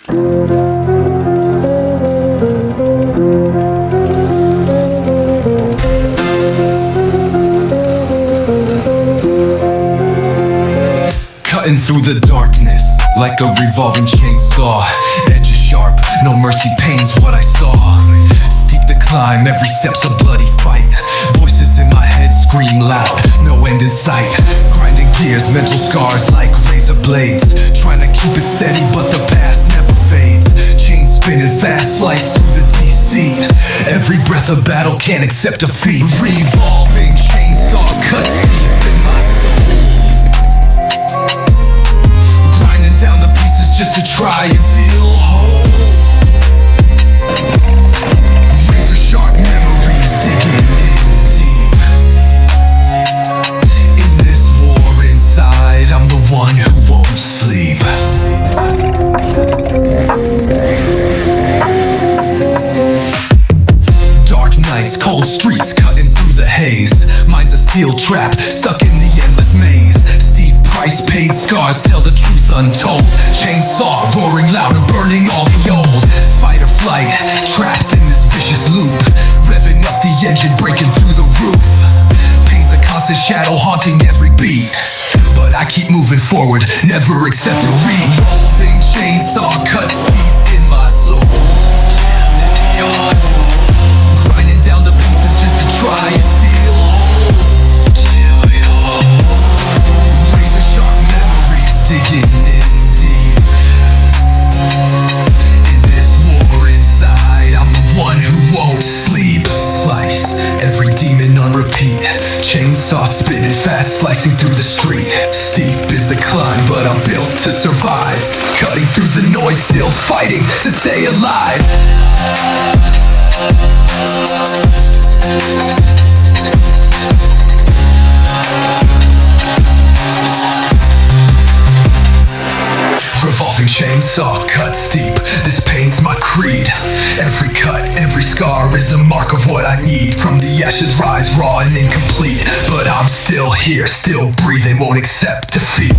Cutting through the darkness like a revolving chainsaw. Edges sharp, no mercy, pain's what I saw. Steep the climb, every step's a bloody fight. Voices in my head scream loud, no end in sight. Grinding gears, mental scars like razor blades. Trying to keep it steady, but the past never fades. Chains spinning fast, slice through the DC. Every breath of battle can't accept defeat. Revolving chainsaw cuts deep in my soul. Down the pieces just to try and feel whole. Razor sharp memories digging in deep. In this war inside, I'm the one who won't sleep. Dark nights, cold streets, cutting through the haze. Mind's a steel trap, stuck in the endless maze. Price paid scars tell the truth untold. Chainsaw roaring louder, burning all the old. Fight or flight, trapped in this vicious loop. Revving up the engine, breaking through the roof. Pain's a constant shadow haunting every beat, but I keep moving forward, never accept defeat. Revolving chainsaw cuts deep in my soul. Grinding down the pieces just to try and feel whole. Digging in deep. In this war inside, I'm the one who won't sleep. Slice every demon on repeat. Chainsaw spinning fast, slicing through the street. Steep is the climb, but I'm built to survive. Cutting through the noise, still fighting to stay alive. Revolving chainsaw cuts deep, this pain's my creed. Every cut, every scar is a mark of what I need. From the ashes rise raw and incomplete, but I'm still here, still breathing, won't accept defeat.